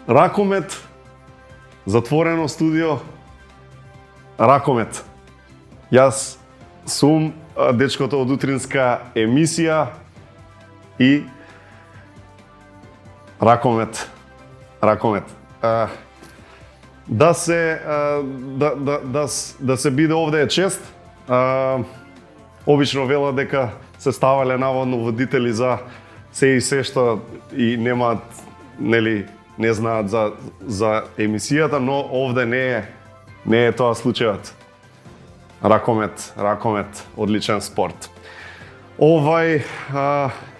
Ракомет, затворено студио, Ракомет. Јас сум дечкото од утринска емисија и Ракомет. Да се биде овде е чест. Обично велат дека се ставале наводно водители за се и се што и немаат, нели, не знаат за емисијата, но овде не е тоа случајот. Ракомет, одличен спорт. Овај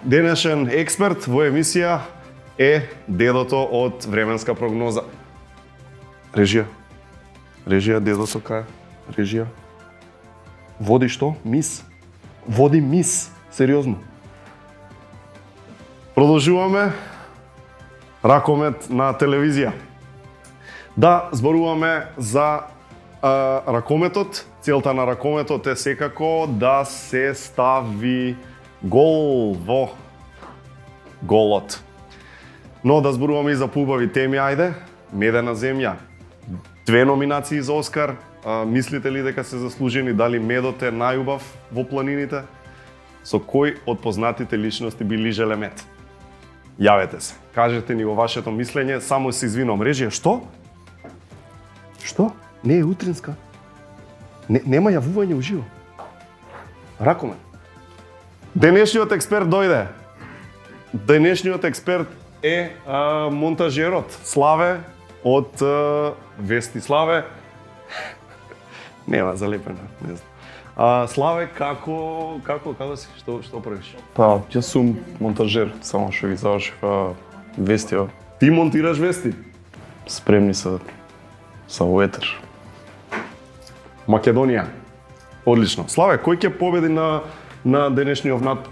денешен експерт во емисија е дедото од временска прогноза. Режија, дедото кај? Режија. Води што? Мис. Води мис. Сериозно. Продолжуваме. Ракомет на телевизија. Да, зборуваме за ракометот. Целта на ракометот е секако да се стави гол во голот. Но да зборуваме и за поубави теми, ајде. Медена земја. 2 номинации за Оскар. Мислите ли дека се заслужени? Дали медот е најубав во планините? Со кој од познатите личности би лижеле мед? Јавете се. Кажете ни во вашето мислење. Само се извинувам. Режија, што? Што? Не е утринска. Нема јавување уживо. Ракомет. Денешниот експерт дојде. Денешниот експерт е монтажерот Славе од Вести. Славе. Нема залепена, не знам. Славе, како си? Што правиш? Па, јас сум монтажер, само што ги завршив Вестио. Ти монтираш Вести? Спремни се во етер. Македонија. Одлично. Славе, кој ќе победи на денешниот натпред?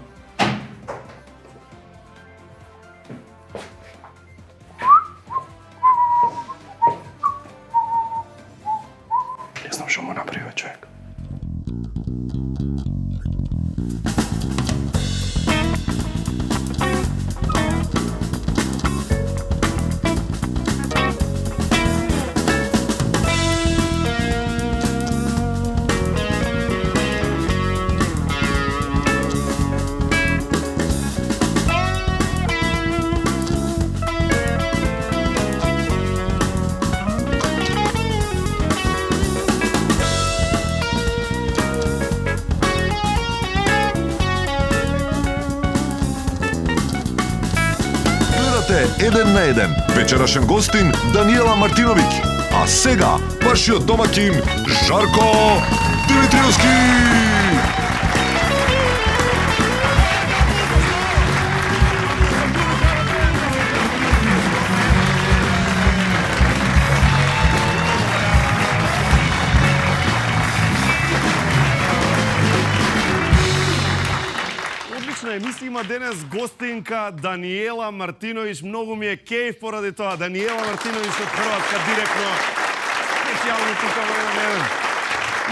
Не знам што му направи човек. Еден на еден. Вечерашен гостин Даниела Мартиновиќ. А сега вашиот домаќин Жарко Димитриевски. Емисија има денес гостинка Даниела Мартиновиќ. Многу ми е кејф поради тоа. Даниела Мартиновиќ од Хрватска директно, специјално тука во Еден.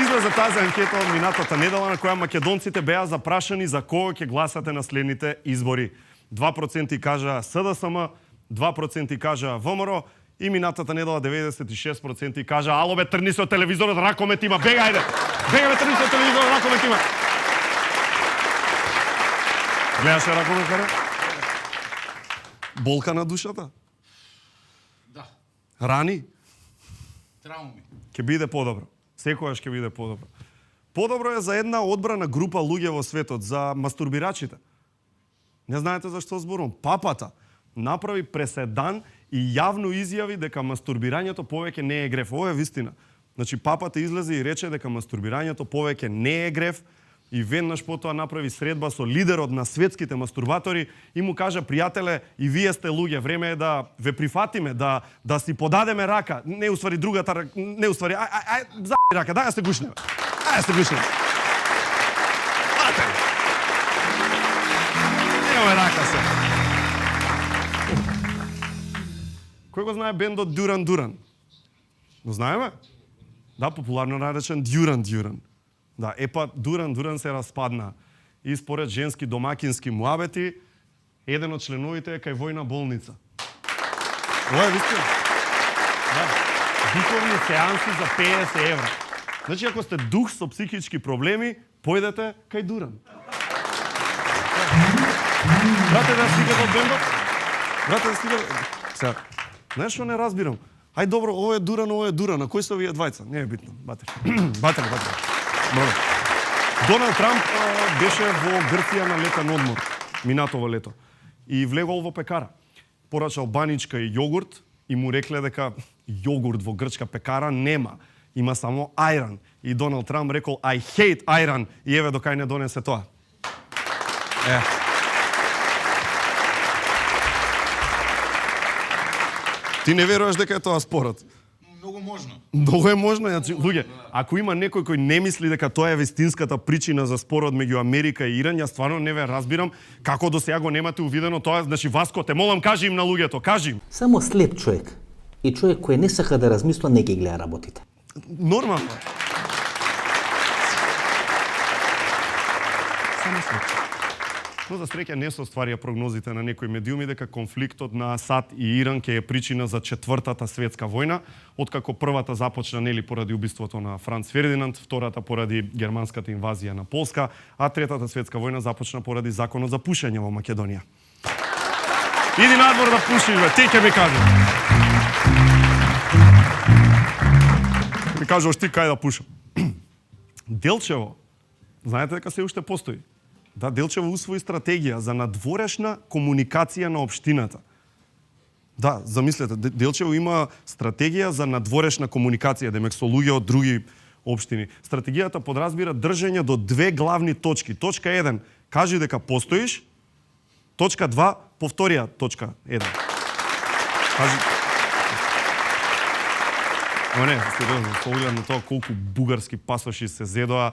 Излезе тази анкета од минатата недела на која македонците беа запрашани за кого ќе гласате на следните избори. 2% кажа СДСМ, 2% кажа ВМРО и минатата недела 96% кажа ало бе, трни се од телевизорот, Ракомет има, бега ајде. Бега бе, трни се од телевизорот, Ракомет има. Гледаше Ракомет каре? Болка на душата? Да. Рани? Трауми. Ќе биде подобро. Секогаш ќе биде подобро. Подобро е за една одбрана група луѓе во светот, за мастурбирачите. Не знаете зашто зборувам? Папата направи преседан и јавно изјави дека мастурбирањето повеќе не е греф. Ова е вистина. Значи папата излезе и рече дека мастурбирањето повеќе не е греф. И веднаш потоа направи средба со лидерот на светските мастурбатори и му кажа: пријателе, и вие сте луѓе, време е да ве прифатиме, да си подадеме рака. Не уствари другата рака, не уствари, за рака, дај да се гушнеме. Дај да се гушнеме. Немаме рака се. Кој го знае бендот Дюран Дуран? Го знаеме? Да, популарно наречен Дюран Дюран. Да, Дуран се распадна. И според женски домакински муабети, еден од членовите е кај војна болница. Ова е вистина. Да. Духовни сеанси за 50 евра. Значи, ако сте дух со психички проблеми, појдете кај Дуран. Брате, да стигате од бендот? Брате, да стигате... Сега, знаеш што не разбирам? Ај, добро, ово е Дуран, на кој се вие двајца? Не е битно, батер. Батер. Добро. Доналд Трамп беше во Грција на летен одмор, минатово лето. И влегол во пекара. Порачал баничка и јогурт и му рекле дека јогурт во грчка пекара нема. Има само ајран. И Доналд Трамп рекол I hate ајран и еве до кај не донесе тоа. Ти не веруваш дека е тоа спорот? Многу можно. Многу е можно, значи, луѓе, ако има некој кој не мисли дека тоа е вистинската причина за спорот меѓу Америка и Иран, јас стварно не ве разбирам како до сега го немате увидено тоа. Значи, Васко, те молам, кажи им на луѓето, кажи им. Само слеп човек и човек кој не сака да размисла не ги гледа работите. Нормално. Само слеп. Но за среќа не се остварија прогнозите на некои медиуми дека конфликтот на САД и Иран ќе е причина за четвртата светска војна, откако првата започна нели поради убиството на Франц Фердинанд, втората поради германската инвазија на Полска, а третата светска војна започна поради законот за пушење во Македонија. Иди надвор да пушиш, бе, ти ќе ми кажеш. Ми кажеш ти кај да пушам. Делчево, знаете дека се уште постои. Да, Делчево усвои стратегија за надворешна комуникација на општината. Да, замислете, Делчево има стратегија за надворешна комуникација, демек со луѓе од други општини. Стратегијата подразбира држење до две главни точки. Точка 1, кажи дека постоиш. Точка 2, повторија точка 1. Кажи... Но не, сериозно, со оглед на тоа колку бугарски пасоши се зедоа,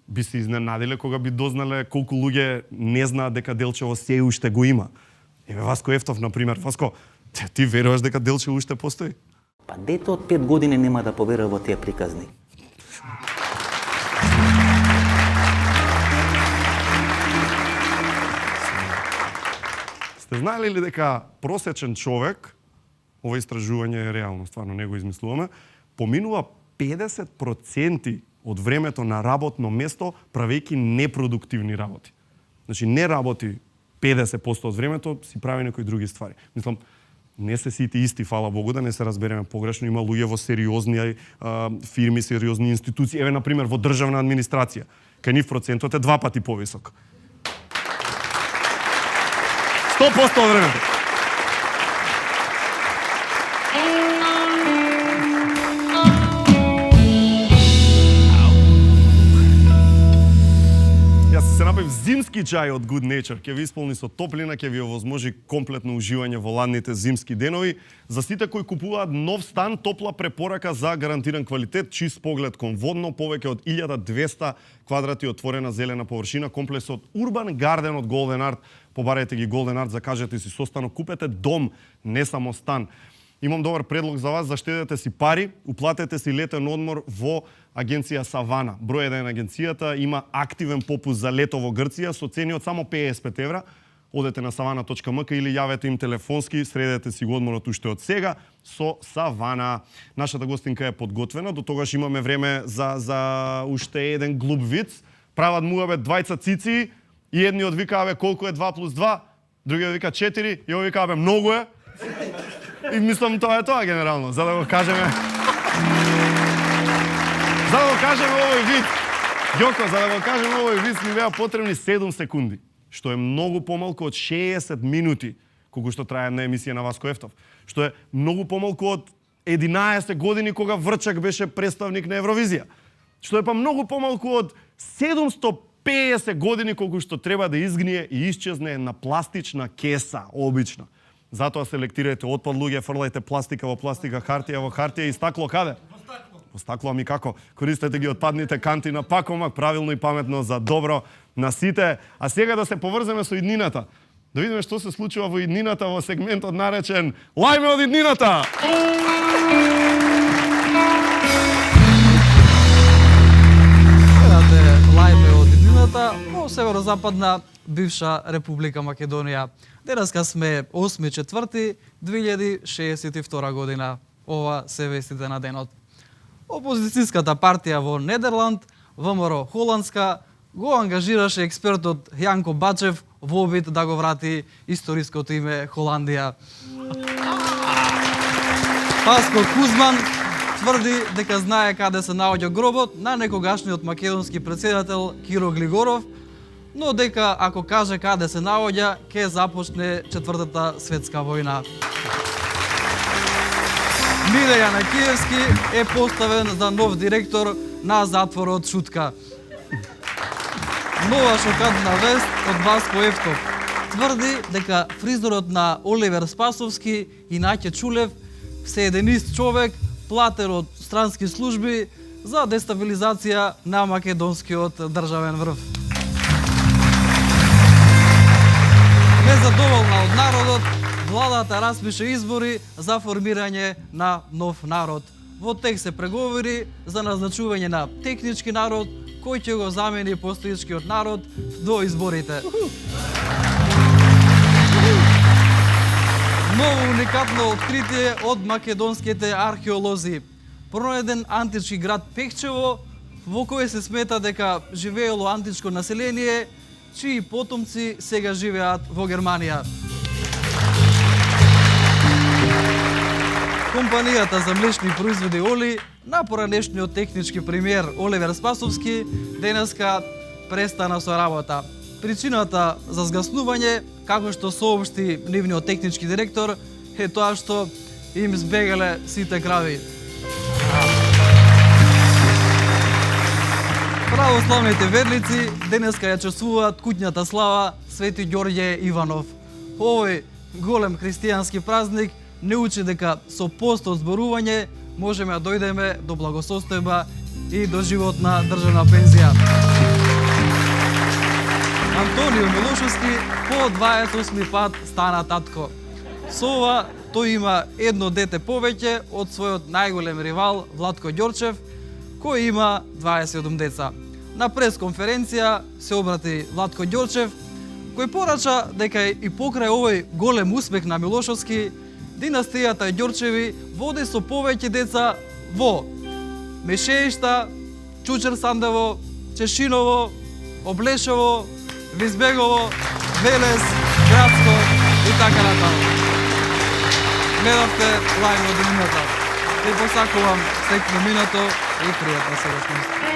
би се изненадиле кога би дознале колку луѓе не знаат дека Делчево се уште го има. Еве Васко Ефтов, например. Васко, ти веруваш дека Делчево уште постои? Па дете од 5 години нема да поверува во тие приказни. Сте знаели ли дека просечен човек, ова истражување е реално, стварно не го измислуваме, поминува 50% од времето на работно место правејќи непродуктивни работи. Значи не работи 50% од времето, си прави некои други ствари. Мислам, не се сите исти, фала Богу, да не се разбереме погрешно. Има луѓе во сериозни фирми, сериозни институции. Еве, например, во државна администрација. Кај нив процентот е 2 пати повисок. 100% од времето. Се направив зимски чај од Good Nature, ќе ви исполни со топлина, ќе ви овозможи комплетно уживање во ладните зимски денови. За сите кои купуваат нов стан, топла препорака за гарантиран квалитет, чист поглед кон водно, повеќе од 1200 квадрати отворена зелена површина, комплексот Urban Garden од Golden Art. Побарајте ги Golden Art, закажете си состанок, купете дом, не само стан. Имам добар предлог за вас, заштедете си пари, уплатете си летен одмор во агенција Савана. Број 1 агенцијата има активен попуст за лето во Грција со цени од само 55 евра. Одете на savana.mk или јавете им телефонски, средете си го одморот уште од сега со Савана. Нашата гостинка е подготвена, до тогаш имаме време за уште еден глуп виц. Прават муабет двајца цици и едниот викааве колку е 2 плюс 2, другиот вика 4 и овој викааве многу е. И мислам тоа е тоа генерално, за да го кажеме. За да го кажеме овој вид. Јоко, за да го кажеме овој вид ни беа потребни 7 секунди, што е многу помалку од 60 минути колку што трае една емисија на Васко Ефтов, што е многу помалку од 11 години кога Врчак беше представник на Евровизија, што е па многу помалку од 750 години колку што треба да изгние и исчезне една пластична кеса, обична. Затоа селектирајте отпад, луѓе, фрлајте пластика во пластика, хартија во хартија и стакло каде? Во стакло, ами како? Користете ги отпадните канти на пакомак, правилно и паметно за добро на сите. А сега да се поврземе со иднината. Да видиме што се случува во иднината во сегментот наречен Лајме од иднината! Гледате Лајме од иднината во северозападна бивша Република Македонија. Денеска сме 8.4.2062 година. Ова се вестите на денот. Опозицијската партија во Недерланд, ВМРО Холандска, го ангажираше експертот Јанко Бачев во обид да го врати историското име Холандија. Паско Кузман тврди дека знае каде се наоѓа гробот на некогашниот македонски претседател Киро Глигоров, но дека ако каже каде се наоѓа, ќе започне Четвртата светска војна. Миле Јанакиевски е поставен за нов директор на затворот Шутка. Нова шокантна вест од Васко Евтов. Тврди дека фризерот на Оливер Спасовски и Наќе Чулев се еден ист човек, платен од странски служби за дестабилизација на македонскиот државен врв. Незадоволна од народот, владата распише избори за формирање на нов народ. Во текст се преговори за назначување на технички народ кој ќе го замени постоечкиот народ до изборите. Ново уникатно откритие од македонските археолози. Пронајден антички град Пехчево, во кој се смета дека живеело античко население, чии потомци сега живеат во Германија. Компанијата за млечни производи Оли, на поранешниот технички премиер Оливер Спасовски, денеска престана со работа. Причината за згаснување, како што соопшти нивниот технички директор, е тоа што им збегале сите крави. Православните верници денеска ја чествуваат куќната слава Свети Ѓорѓе Иванов. Овој голем христијански празник не учи дека со пост од зборување можеме да дојдеме до благосостојба и до животна државна пензија. Антонио Милошевски по 28 пат стана татко. Со ова тој има едно дете повеќе од својот најголем ривал Владко Ѓорчев, кој има 27 деца. На пресконференција се обрати Владко Ѓорчев, кој порача дека и покрај овој голем успех на Милошевски, династијата Ѓорчеви води со повеќе деца во Мешеишта, Чучер Сандево, Чешиново, Облешево, Визбегово, Велес, Градско и така натаму. Гледавте лајно од минута. Ви посакувам секно минато и пријатна седмица.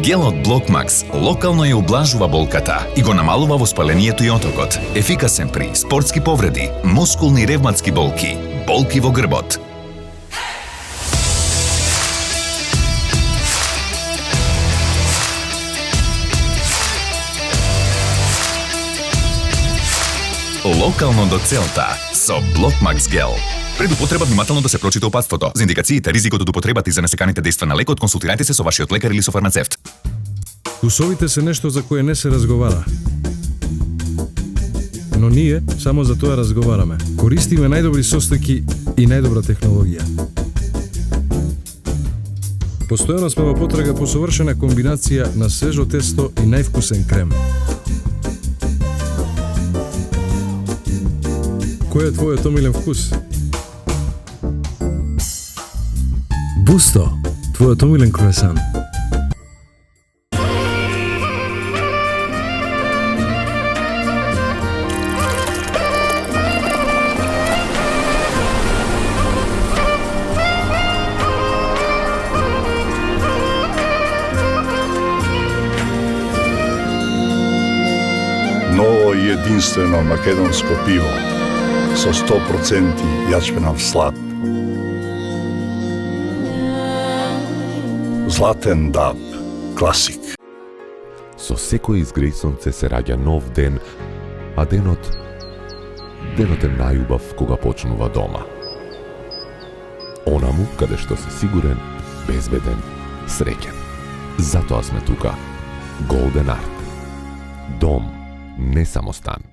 Гелот Блокмакс локално ја ублажува болката и го намалува воспалението и отокот. Ефикасен при спортски повреди, мускулни и ревматски болки, болки во грбот. Локално до целта со Блокмакс гел. Пред употреба внимателно да се прочита опатството. За индикациите, ризикот од употребата и за несеканите дејства на лекот, консултирајте се со вашиот лекар или со фармацевт. Усовите се нешто за кое не се разговара. Но ние само за тоа разговараме. Користиме најдобри состојки и најдобра технологија. Постојано сме во потрага по совршена комбинација на свежо тесто и највкусен крем. Кој е твојот омилен вкус? Бусто, твојот омилен круасан. Ново и единствено македонско пиво со 100% јачменав слад. Златен даб, класик. Со секој изгреј сонце се раѓа нов ден, а денот е најубав кога почнува дома. Онаму каде што си сигурен, безбеден, среќен. Затоа сме тука. Голден Арт. Дом, не само стан.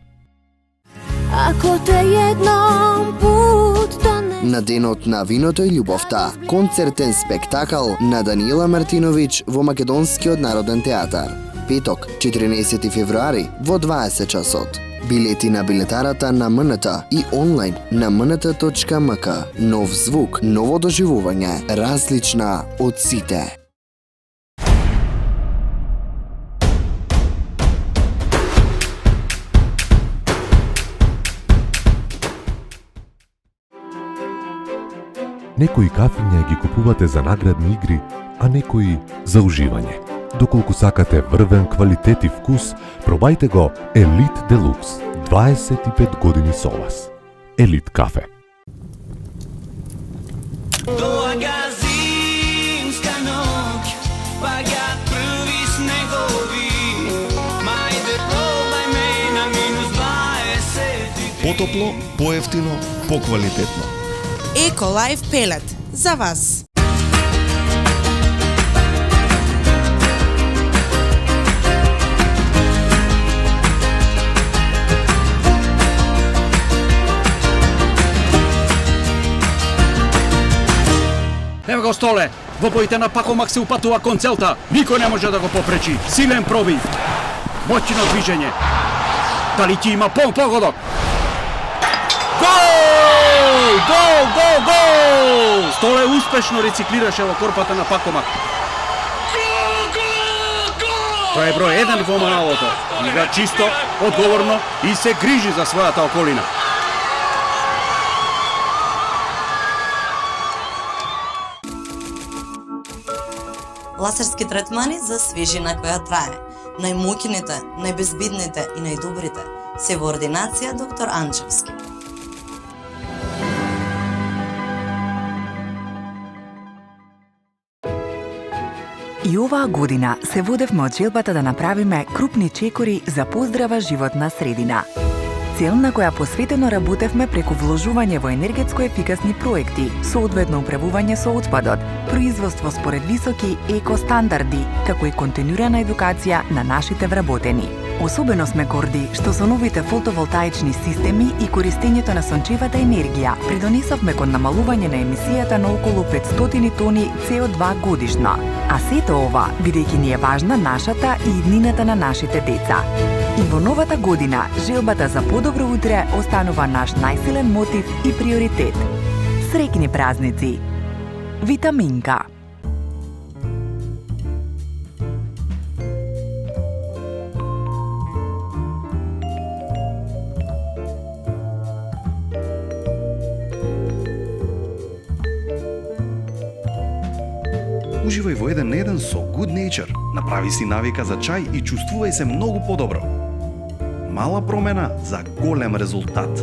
Ако те едном пут донесе. На денот на виното и љубовта, концертен спектакл на Даниела Мартиновиќ во Македонскиот народен театар. Петок, 14 февруари во 20 часот. Билети на билетарата на МНТ и онлайн на mnt.mk. Нов звук, ново доживување, различна од сите. Некои кафиња ги купувате за наградни игри, а некои за уживање. Доколку сакате врвен квалитет и вкус, пробајте го Елит Делукс. 25 години со вас. Елит кафе. Доаѓа зимска ноќ, паѓаат први снегови. Мајде пробај ме на -20. Потопло, поевтино, поквалитетно. Еколайф пелет за вас. Ево го Столе, во боите на Пакомак се упатува кон целта. Никој не може да го попречи. Силен пробив. Моćно движење. Дали ќе има погодок? Гол! Гол, гол, гол! Столе успешно рециклираше во корпата на Пакомак. Тоа е број 1 во малото. Игра чисто, одговорно и се грижи за својата околина. Лазерски третмани за свежина која трае. Најмоќните, најбезбедните и најдобрите се во ординација доктор Анчевски. И оваа година се водевме од желбата да направиме крупни чекори за поздрава животна средина. Цел на која посветено работевме преку вложување во енергетско ефикасни проекти, соодветно управување со отпадот, производство според високи екостандарди, како и континуирана едукација на нашите вработени. Особено сме горди што со новите фотоволтаични системи и користењето на сончевата енергија придонесовме кон намалување на емисијата на околу 500 тони CO2 годишно. А сето ова, бидејќи ни е важна нашата и иднината на нашите деца. И во новата година, желбата за подобро утре останува наш најсилен мотив и приоритет. Среќни празници! Витаминка. Уживај во 1 на 1 со Good Nature. Направи си навика за чај и чувствувај се многу подобро. Мала промена за голем резултат.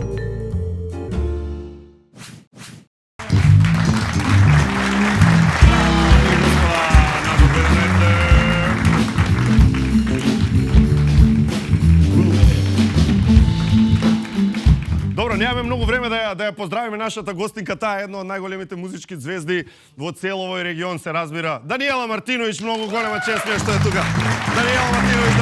Добро, немаме многу време да ја поздравиме нашата гостинка, таа е една од најголемите музички звезди во цел овој регион, се разбира. Даниела Мартиновиќ, многу голема чест ми е што е тука. Даниела Мартиновиќ.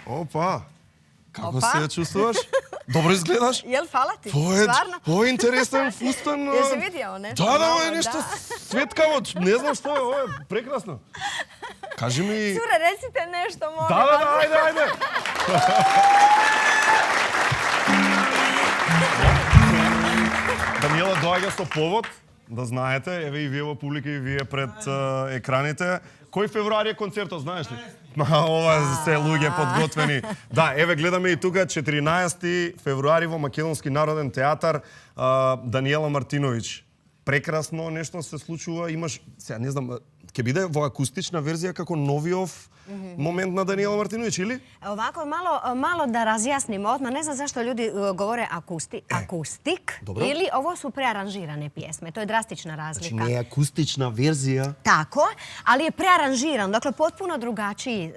Опа! Како се ја чувствуваш? Добро изгледаш? Јел, фала ти, стварно. Ова е интересен фустан. Ја се видео, не? Да, ова е нешто светкаво, не знам што е, ова е прекрасно. Кажи ми... Цуре, реците нешто, моля. Да, ајде. Даниела доаѓа со повод, да знаете, еве и вие во публика и вие пред екраните. Кој февруари е концертот, знаеш ли? Ова се луѓе подготвени. Да, еве гледаме и тука 14 февруари во Македонски народен театар, Даниела Мартиновиќ. Прекрасно нешто се случува, имаш, сега не знам, ќе биде во акустична верзија како новиов момент на Даниела Мартиновиć, или? Ovako, malo da razjasnimo odmah. Ne znam zašto ljudi govore akustik Dobro. ili ovo su prearanžirane pjesme. To je drastična razlika. Znači, не е акустична верзија. Tako, ali je prearanžiran. Dakle, potpuno drugačiji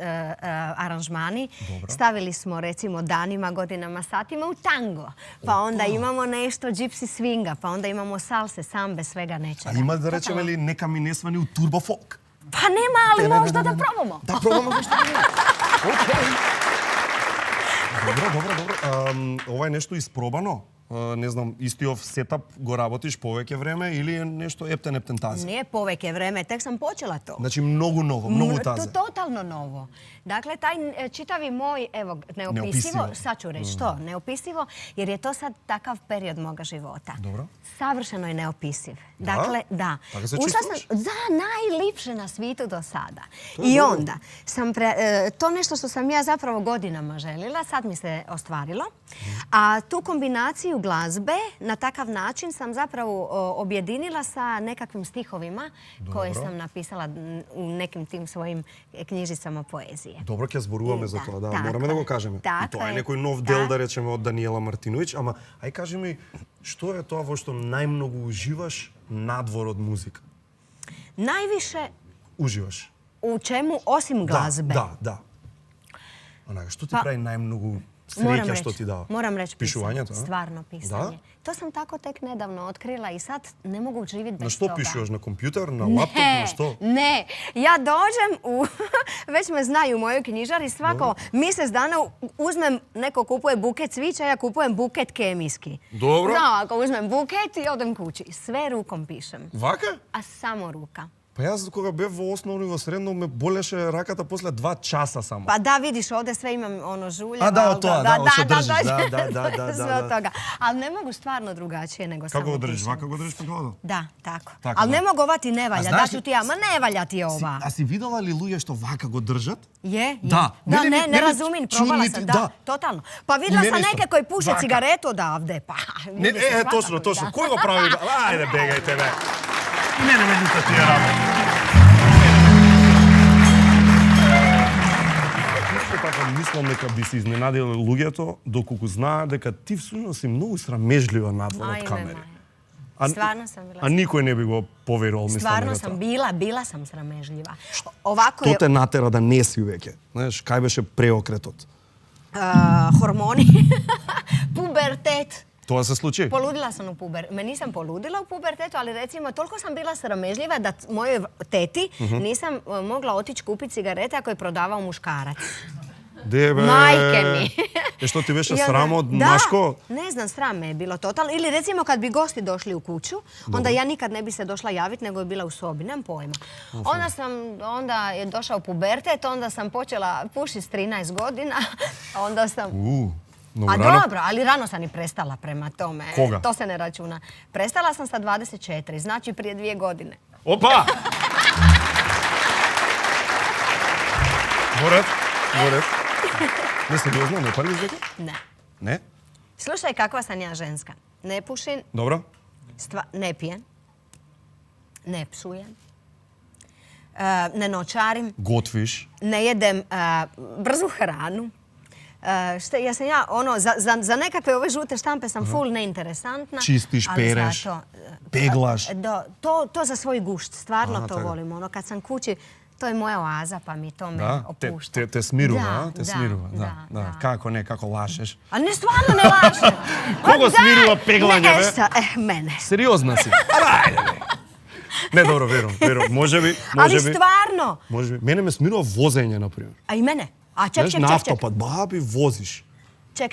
aranžmani. Stavili smo, recimo, danima, godinama, satima u tango. Pa onda imamo nešto gypsy swinga, pa onda imamo salse, sambe, svega nečega. А има да речеме ли нека ми не свани у турбо фолк? Pa nema, ali možda da probamo. Да пробаме зашто не. Океј. Добро. Ова е нешто испробано? Не знам, истиот сетап го работиш повеќе време или е нешто ептен тазе? Nije poveke vreme, tek sam počela to. Значи многу ново, многу тазе. Totalno novo. Dakle, taj čitavi moj, evo, neopisivo, sad ću reći što, neopisivo, jer je to sad takav period moga života. Dobro. Savršeno je neopisiv. Dakle, da. Tako se Ušla čustvaš? sam, najlipše na svijetu do sada. I onda sam, to nešto što sam ja zapravo godinama željela, sad mi se ostvarilo. A tu kombinaciju glazbe na takav način sam zapravo objedinila sa nekakvim stihovima koje sam napisala u nekim tim svojim knjižicama poezije. Добро, ќе зборуваме за тоа, да, така мораме да го кажеме. И тоа е некој нов дел, да речеме, од Даниела Мартиновиć, ама ај кажи ми, што е тоа во што најмногу уживаш надвор од музика? Najviše Уживаш? u čemu, osim glazbe? Да. Онака, што ти прави најмногу среќа што ти дава? Moram reći Пишувањето, pisanje. Stvarno pisanje. To sam tako tek nedavno otkrila i sad ne mogu živjeti bez toga. На што пишуваш? На компјутер, на лаптоп, на што? Ne, ja dođem u, već me znaju moji knjižari, svako mjesec dana uzmem, neko kupuje buket cvića, ja kupujem buket kemijski. Dobro. Da, ako uzmem buket i odem kući. Sve rukom pišem. Вака? A samo ruka. Па јас кога бев во основно и во средно ме болеше раката после 2 часа само. Pa da, vidiš, ovdje sve imam ono žulje. A da, od toga, da, što držiš, da. Sve od toga. Ali ne mogu stvarno drugačije nego samo Како го држиш? pišem. Вака го држиш по главата? Da, tako. Tako, Ali da. ne mogu ova ti ne valja, znaš da ću ti ja, ma ne valja ti ova. А си видела ли луѓе што вака го држат? Je? Da. Da, Ne, ne razumim, probala čudni sam, ti- da, da. totalno. Pa videla I sam meni isto. neke koji puše Vaka. cigaretu odavde, pa... Не, vidi se svakako, точно. da. Кој го прави? Ајде, бегајте, бе. Не ме лута тие работи. Исто така мислам дека би се изненадиле луѓето доколку знаат дека ти всушност си многу срамежлива надвор од Ajme, камери. Stvarno sam bila... А никој не би го поверувал, мислам, Stvarno дека sam тоа. bila sam sramežljiva. Ovako Тоа je те натера да не си веќе. Знаеш, кај беше преокретот? hormoni, pubertet. Тоа се случи? Poludila sam u pubertetu. Nisam poludila u pubertetu, ali recimo toliko sam bila sramežljiva da mojoj teti nisam mogla otići kupiti cigarete ako je prodavao muškarac. Дебе. Majke mi. Е што ти беше I onda- срам од Da, машко? ne znam, sram me je bilo totalno. Ili recimo kad bi gosti došli u kuću, onda ja nikad ne bi se došla javiti, nego je bila u sobi, nemam pojma. Onda je došao pubertet, onda sam počela pušiti s 13 godina, onda sam... Mnogo A рано. dobro, ali rano sam i prestala prema tome. Koga? To se ne računa. Prestala sam sa 24, znači prije 2 godine. Опа! Горев. Не сериозно, не палиш дека? Ne. Не? Slušaj kakva sam ja ženska. Ne pušim, Добро. ne pijem, ne psujem, ne noćarim, Готвиш. ne jedem brzu hranu. Za nekakve ove žute štampe sam full neinteresantna. Čistiš, ali pereš, zato, peglaš. To za svoj gušt, stvarno Aha, to tako. volim. Ono, kad sam kući, to je moja oaza, pa mi to me Да, opušta. те смирува, Da, а? Те da, смирува, da, да. da. Како не, како лашеш. A ne, stvarno ne lažem. Кого смирува пеглање, бе? Mene. Сериозна си. Ајде, бе. Не, добро, верувам. Може би. Ali stvarno. Може би. Мене ме смирува возење, например. A i mene. A ček, Знаеш, ček, на ček, ček. автопат, баби, возиш. Ček.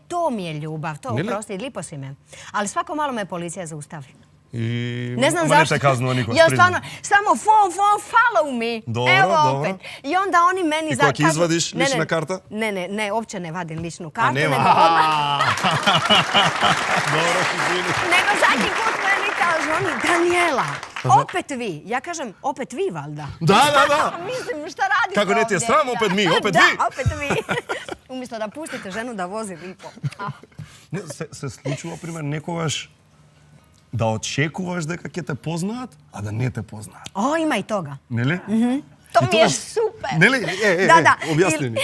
To mi je ljubav. To, Ne li? oprosti, lipo si me. Ali svako malo me policija zaustavi. И Ne znam ама zašto. не те казнува никој. Ja stvarno, samo follow me. Dobro, Evo dobro. opet. I onda oni meni... I kako izvadiš lična karta? Ne, uopće ne vadim ličnu kartu. nema. Nego odmah... Dobro, izvini. Nego zadnji put meni kažu oni, Daniela, opet vi. Ja kažem, opet vi, valjda. Da. Mislim, šta radite Kako ne ti je ovdje? sram, opet mi, opet vi. Da, opet vi. Umjesto da pustite ženu da vozi lipo. Не, се случува, пример, некогаш да очекуваш дека ќе те познаат, а да не те познаат. O, ima i toga. Нели? To mi je super. Neli? Objasni mi.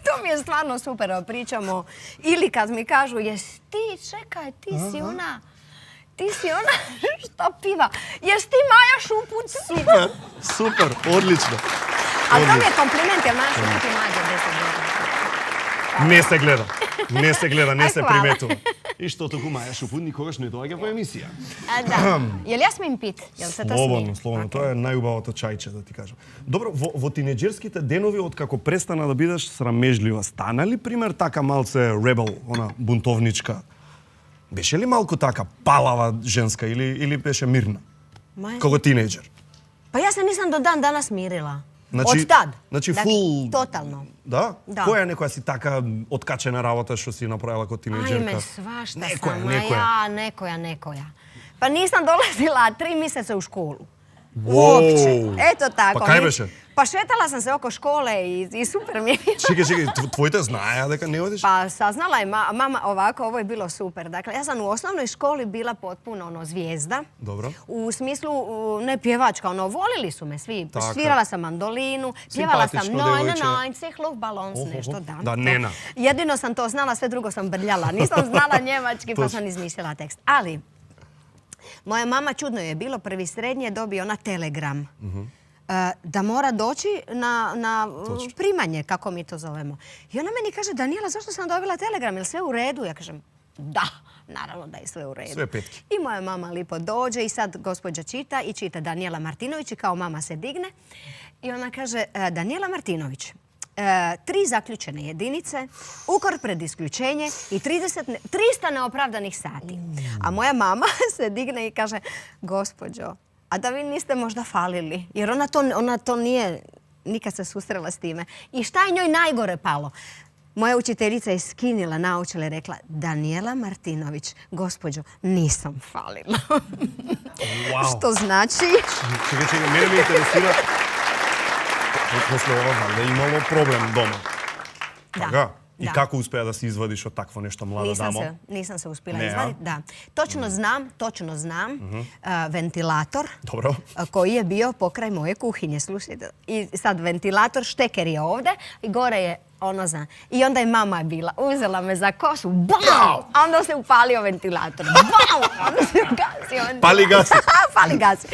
To mi je stvarno super, pričamo. Ili kad mi kažu, jes ti, čekaj, ti si ona što piva. Jes ti Maja Šuput? Super, odlično. Ali to mi je kompliment, jer Maja Šuput je mlađa od 10 godina. Не се гледа, не се приметува. И што току Маја Шупут никогаш не доаѓа во емисија. Да. Јел ја смеем пит? Јел се то смее? Слободно. Тоа е најубавото чајче, да ти кажам. Добро, во тинеџерските денови, откако престана да бидеш срамежлива, стана ли, пример, така малце ребел, она, бунтовничка? Беше ли малку така палава женска или беше мирна? Како тинеџер? Па јас се нисам до дан данас мирила. Значи, Од тад. Значи фул... Тотално. Да? Да. Која некоја си така откачена работа што си направила како тинеџерка? Ајме, свашта сам. Некоја. Па нисам долазила 3 месеца у школу. Уопće. Eto tako. Pa kaj беше? Pa šetala sam se oko škole i super mi je bilo. Čekaj, tvojite znaja deka ne odiš? Pa saznala je mama ovako, ovo je bilo super. Dakle, ja sam u osnovnoj školi bila potpuno zvijezda. Dobro. U smislu, ne pjevačka, volili su me svi. Svirala sam mandolinu, pjevala sam Nein, Cihluh, Balons, nešto da. Da, Nena. Jedino sam to znala, sve drugo sam brljala. Nisam znala njemački pa sam izmišljala tekst. Ali, moja mama, čudno je bilo, prvi srednje dobio ona telegram. Da mora doći na primanje, kako mi to zovemo. I ona meni kaže, Danijela, zašto sam dobila telegram? Je li sve u redu? Ja kažem, da, naravno da je sve u redu. Sve petki. I moja mama lipo dođe i sad gospođa čita i čita Danijela Martinović i kao mama se digne. I ona kaže, Danijela Martinović, 3 zaključene jedinice, ukor pred isključenje i 300 neopravdanih sati. A moja mama se digne i kaže, gospođo, a da vi niste možda falili? Jer ona to nije nikad se susrela s time. I šta je njoj najgore palo? Moja učiteljica je skinila naočale i rekla, Danijela Martinović, gospođo, nisam falila. Što znači? Čekaj, mene mi interesira. После ова valjda imalo problem doma. Da. I kako uspеа да се извадиш од такво нешто, млада дама? Nisam se uspjela izvaditi, da. Točno znam ventilator koji je bio pokraj moje kuhinje, slušajte. I sad ventilator, šteker je ovdje i gore je ono zna. I onda je mama bila, uzela me za kosu, BAM! A onda se upalio ventilator, BAM! Onda se ugasio ventilator. Pali gasi.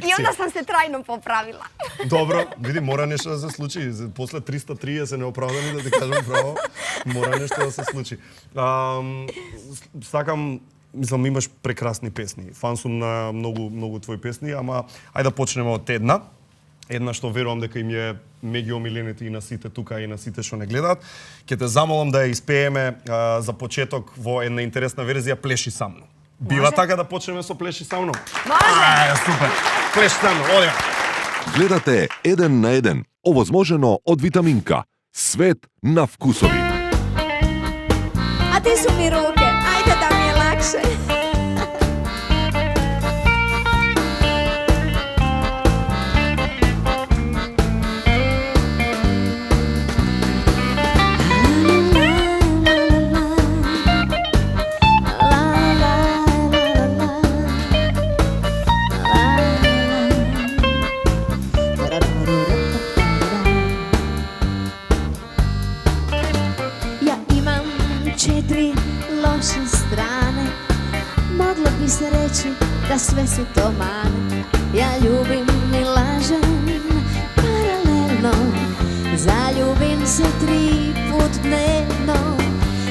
I onda sam se trajno popravila. Dobro, vidi, mora nešto da se sluči. После 330 неоправдани, да ти кажам право, мора нешто да се случи. Сакам, мислам, имаш прекрасни песни. Фан сум на многу твои песни, ама ајде да почнеме од една. Една што верувам дека им е меѓу омилените и на сите тука и на сите што не гледаат. Ќе те замолам да ја испееме за почеток во една интересна верзија Плеши са мном. Бива така да почнеме со Плеши са мном? Може! Супер! Плеши са мном, одиме! Гледате 1 на 1, овозможено од Витаминка. Свет на вкусови. A ti su mi ruke, ajde da mi je lakše. Ja imam 4 loše strane. Moglo bi se reći da sve su to mane. Ja ljubim i lažem paralelno. Zaljubim se 3 put dnevno.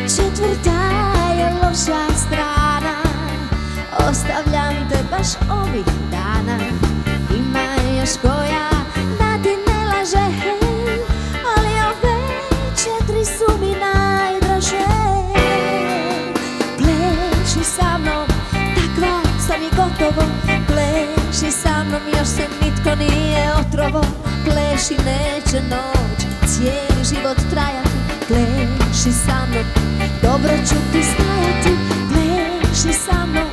4. je loša strana. Ostavljam te baš ovih dana. Ima još koja da ti ne laže, ali ove 4 su mi najdraže. Pleši sa mnom, takva sam i gotovo. Pleši sa mnom, još se nitko nije otrovo. Pleši, neće noć, cijeli život trajati. Pleši sa mnom, dobro ću ti stajati. Pleši sa mnom,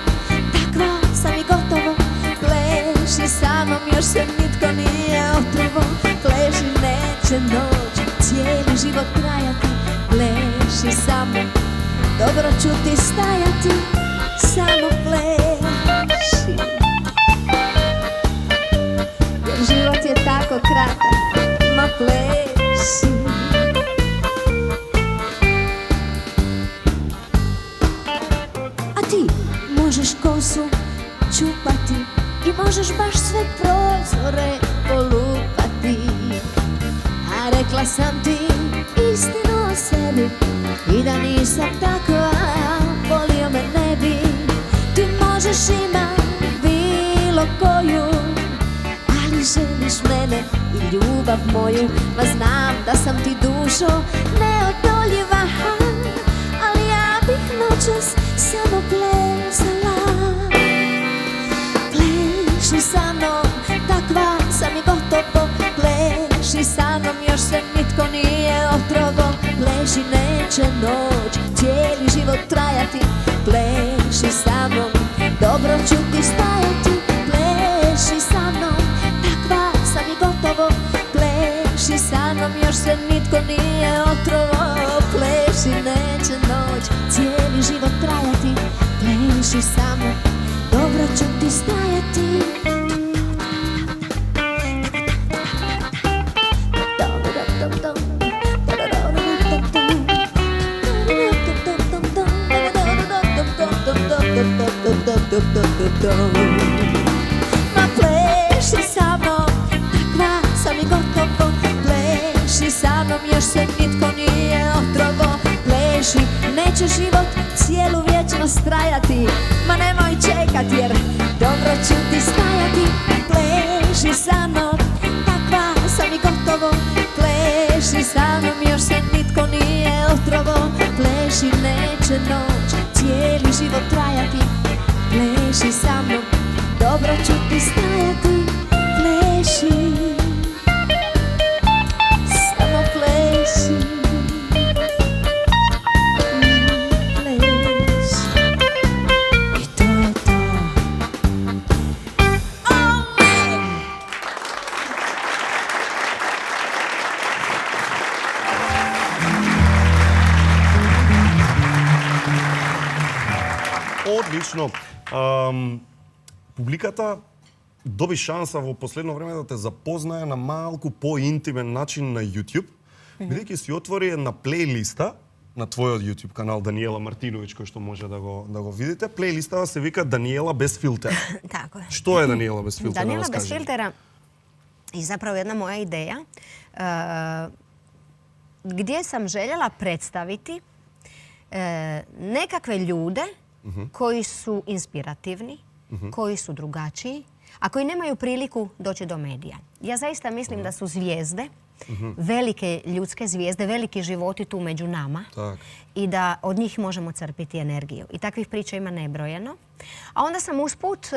takva sam i gotovo. Pleši sa mnom, još se nitko nije otrovo. Pleši, neće noć, cijeli život trajati. Pleši sa mnom, dobro ću ti stajati. Samo pleši, jer život je tako kratak. pleši. A ti možeš kosu čupati i možeš baš sve prozore polupati. A rekla sam ti istinu o sebi i da nisam takva, volio me ne bi. Ti možeš imat bilo koju, ali želiš mene i ljubav moju. Ma znam da sam ti dušo neodoljiva, ali ja bih noćas samo plesala. Pleši sa mnom, takva sam i gotovo. Pleši sa mnom, još se nitko nije otrovo. Pleši, neće noć, cijeli život trajati. Pleši sa mnom, dobro ću ti stajati. Pleši sa mnom, takva sam i gotovo. Pleši sa mnom, još se nitko nije otrovo. Pleši, neće noć, cijeli život trajati. Pleši sa mnom, dobro ću ti stajati. Ma pleši sa mnom, takva sam i gotovo. Pleši sa mnom, još se nitko nije otrovo. Pleši, neće život cijelu vječnost trajati. Ma nemoj čekat jer dobro ću ti stajati. Pleši sa mnom, takva sam i gotovo. Pleši sa mnom, još se nitko nije otrovo. Pleši, neće noć cijeli život trajati. Pleši sa mnom, dobro ću ti stajati. Pleši, samo pleši. Pleši, i to je to. Одлично. Публиката доби шанса во последно време да те запознае на малку поинтимен начин на YouTube, бидејќи си отвори една плейлиста на твојот YouTube канал Даниела Мартиновиќ, кој што може да го видите. Плейлистава се вика Даниела без филтера. Tako je. Што е Даниела без филтера? Daniela bez filtera je zapravo jedna moja ideja gdje sam željela predstaviti nekakve ljude koji su inspirativni, koji su drugačiji, a koji nemaju priliku doći do medija. Ja zaista mislim da su zvijezde, velike ljudske zvijezde, veliki životi tu među nama i da od njih možemo crpiti energiju. I takvih priča ima nebrojeno. A onda sam usput,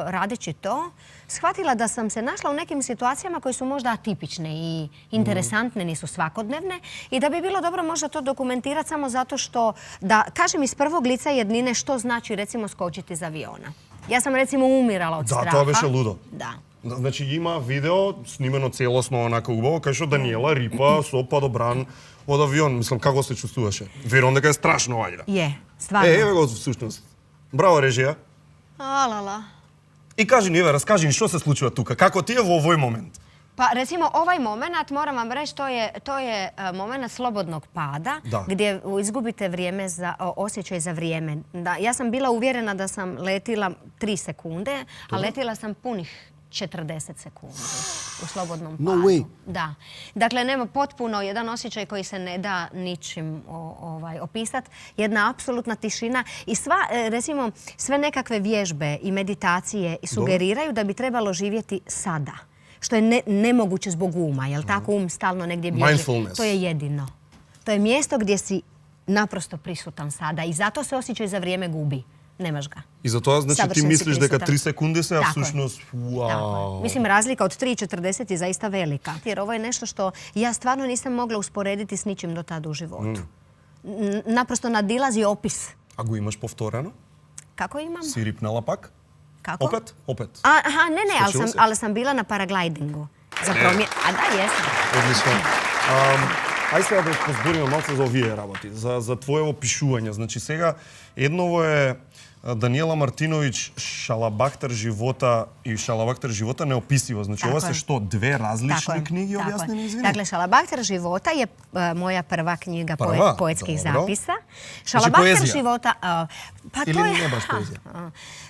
radeći to, shvatila da sam se našla u nekim situacijama koje su možda atipične i interesantne, nisu svakodnevne i da bi bilo dobro možda to dokumentirati samo zato što, da kažem iz prvog lica jednine što znači recimo skočiti iz aviona. Ja sam recimo umirala od straha. Да, тоа беше лудо. Да. Значи има видео снимено целосно онака убаво, кај што Даниела рипа со падобран од авион. Мислам, како се чувствуваше? Верувам дека е страшно вајда. Je, stvarno. Еве го всушност. Браво режија. Alala. И кажи ни, еве, раскажи ни што се случува тука, како ти е во овој момент? Pa recimo ovaj moment, moram vam reći, to je moment slobodnog pada gdje izgubite vrijeme osjećaj za vrijeme. Ja sam bila uvjerena da sam letila 3 sekunde, a letila sam punih 40 sekundi u slobodnom padu. No way. Da. Dakle, nema potpuno jedan osjećaj koji se ne da ničim opisati. Jedna apsolutna tišina i recimo, sve nekakve vježbe i meditacije sugeriraju da bi trebalo živjeti sada. Što je nemoguće zbog uma, jel tako? Um stalno negdje bježi. Mindfulness. To je jedino. To je mjesto gdje si naprosto prisutan sada i zato se osjećaj za vrijeme gubi. Nemaš ga. И за тоа, значи, ти мислиш дека 3 секунди се, а всушност, вау. Mislim, razlika od 3:40 je zaista velika. Jer ovo je nešto što ja stvarno nisam mogla usporediti s ničim do tada u životu. Naprosto nadilazi opis. А го имаш повторено? Kako imam? Си рипнала пак? Kako? Opet? Aha, ne, ali sam bila na paraglidingu. A da, jesam. Одлично. Ајде сега да позбориме малку за овие работи, за твоево пишување. Значи сега едново е Даниела Мартиновиќ, Шалабахтер живота и Шалабахтер живота неописиво. Значи, ова се што, две различни книги објаснени, извини? Dakle, Šalabahter života je moja prva knjiga poetskih zapisa. Znači, Šalabahter poezija? života... Pa Ili to je... ne baš poezija?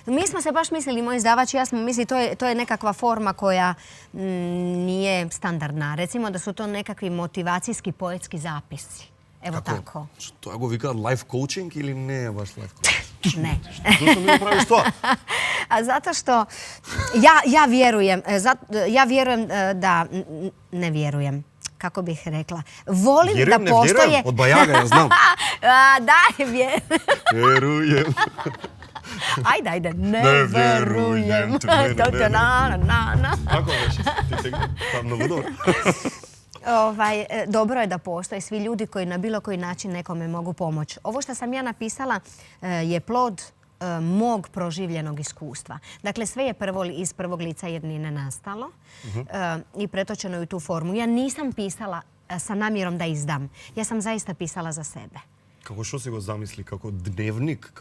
Mi smo se baš mislili, moj izdavač i ja smo mislili, to je nekakva forma koja nije standardna. Recimo da su to nekakvi motivacijski poetski zapisi. Evo tako. Тоа го викаат life coaching или не е баш life coaching? Ne. Зашто ми направиш тоа? A zato što ja vjerujem da, ne vjerujem, kako bih rekla, volim da postoje... Vjerujem, od Bajaga, ja znam. Da, vjerujem. Verujem. Ajde, ne verujem. Kako već? Ti tegni, pa mnogo dobro. Dobro je da postoje svi ljudi koji na bilo koji način nekome mogu pomoći. Ovo što sam ja napisala je plod mog proživljenog iskustva. Dakle, sve je iz prvog lica jednine nastalo i pretočeno je u tu formu. Ja nisam pisala sa namjerom da izdam. Ja sam zaista pisala za sebe. Како што си го замисли? Како дневник?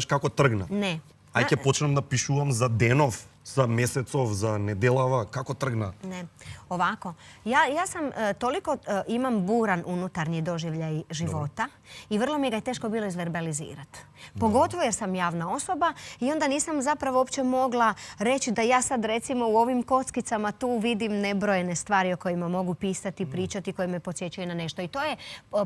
Како тргна? Не. Ај ќе почнам да пишувам за денов, za mesecov, za nedelava, kako trgna? Ne, ovako. Ja sam toliko imam buran unutarnji doživljaj života i vrlo mi ga je teško bilo izverbalizirati. Pogotovo jer sam javna osoba i onda nisam zapravo uopće mogla reći da ja sad recimo u ovim kockicama tu vidim nebrojene stvari o kojima mogu pisati, pričati, koje me podsjećaju na nešto. I to je